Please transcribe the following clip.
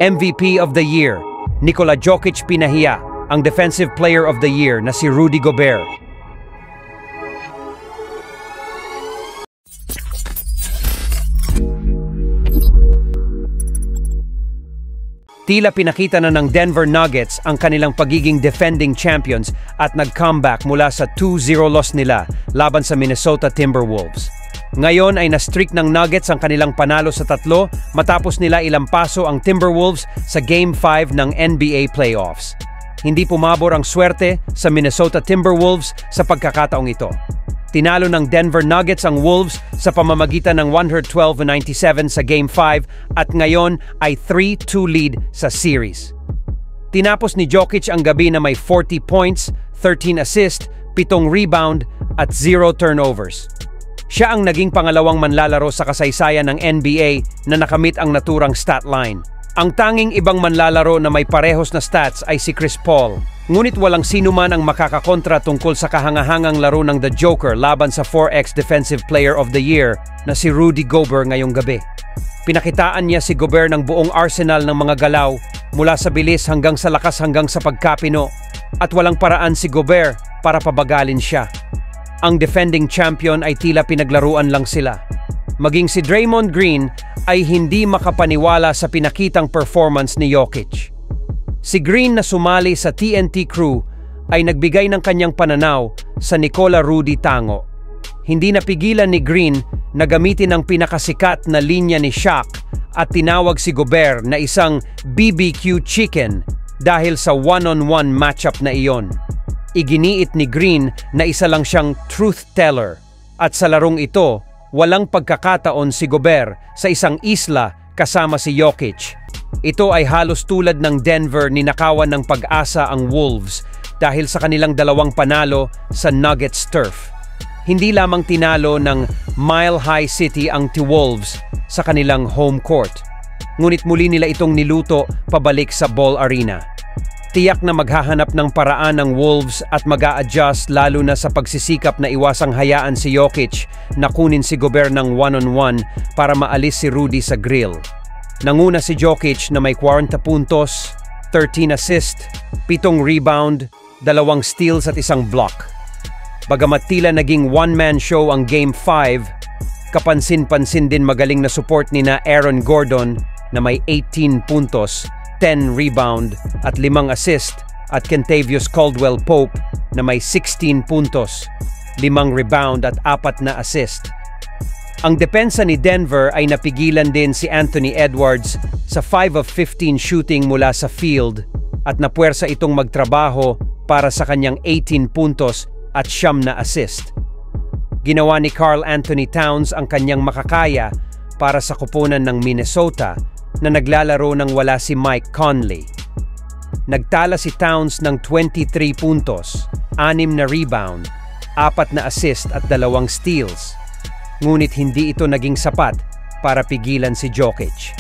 MVP of the Year, Nikola Jokic pinahiya ang Defensive Player of the Year na si Rudy Gobert. Tila pinakita na ng Denver Nuggets ang kanilang pagiging defending champions at nag-comeback mula sa 2-0 loss nila laban sa Minnesota Timberwolves. Ngayon ay na-streak ng Nuggets ang kanilang panalo sa 3 matapos nila ilampaso ang Timberwolves sa Game 5 ng NBA Playoffs. Hindi pumabor ang swerte sa Minnesota Timberwolves sa pagkakataong ito. Tinalo ng Denver Nuggets ang Wolves sa pamamagitan ng 112-97 sa Game 5 at ngayon ay 3-2 lead sa series. Tinapos ni Jokic ang gabi na may 40 points, 13 assists, 7 rebound at 0 turnovers. Siya ang naging pangalawang manlalaro sa kasaysayan ng NBA na nakamit ang naturang stat line. Ang tanging ibang manlalaro na may parehos na stats ay si Chris Paul. Ngunit walang sino man ang makakakontra tungkol sa kahangahangang laro ng The Joker laban sa 4x Defensive Player of the Year na si Rudy Gobert ngayong gabi. Pinakitaan niya si Gobert ng buong arsenal ng mga galaw mula sa bilis hanggang sa lakas hanggang sa pagkapino at walang paraan si Gobert para pabagalin siya. Ang defending champion ay tila pinaglaruan lang sila. Maging si Draymond Green ay hindi makapaniwala sa pinakitang performance ni Jokic. Si Green na sumali sa TNT crew ay nagbigay ng kanyang pananaw sa Nikola Rudy Tango. Hindi napigilan ni Green na gamitin ang pinakasikat na linya ni Shaq at tinawag si Gobert na isang BBQ chicken dahil sa one-on-one matchup na iyon. Iginiit ni Green na isa lang siyang truth teller at sa larong ito, walang pagkakataon si Gobert sa isang isla kasama si Jokic. Ito ay halos tulad ng Denver ninakawan ng pag-asa ang Wolves dahil sa kanilang 2 panalo sa Nuggets turf. Hindi lamang tinalo ng Mile High City ang T-Wolves sa kanilang home court, ngunit muli nila itong niluto pabalik sa Ball Arena. Tiyak na maghahanap ng paraan ng Wolves at mag-a-adjust lalo na sa pagsisikap na iwasang hayaan si Jokic na kunin si Gobert ng one-on-one para maalis si Rudy sa grill. Nanguna si Jokic na may 40 puntos, 13 assist, 7 rebound, 2 steals at 1 block. Bagamat tila naging one-man show ang Game 5, kapansin-pansin din magaling na support ni na Aaron Gordon na may 18 puntos, 10 rebound at 5 assist at Kentavious Caldwell-Pope na may 16 puntos, 5 rebound at 4 na assist. Ang depensa ni Denver ay napigilan din si Anthony Edwards sa 5 of 15 shooting mula sa field at napuwersa itong magtrabaho para sa kanyang 18 puntos at 9 na assist. Ginawa ni Karl Anthony Towns ang kanyang makakaya para sa koponan ng Minnesota na naglalaro nang wala si Mike Conley. Nagtala si Towns ng 23 puntos, 6 na rebound, 4 na assist at 2 steals. Ngunit hindi ito naging sapat para pigilan si Jokic.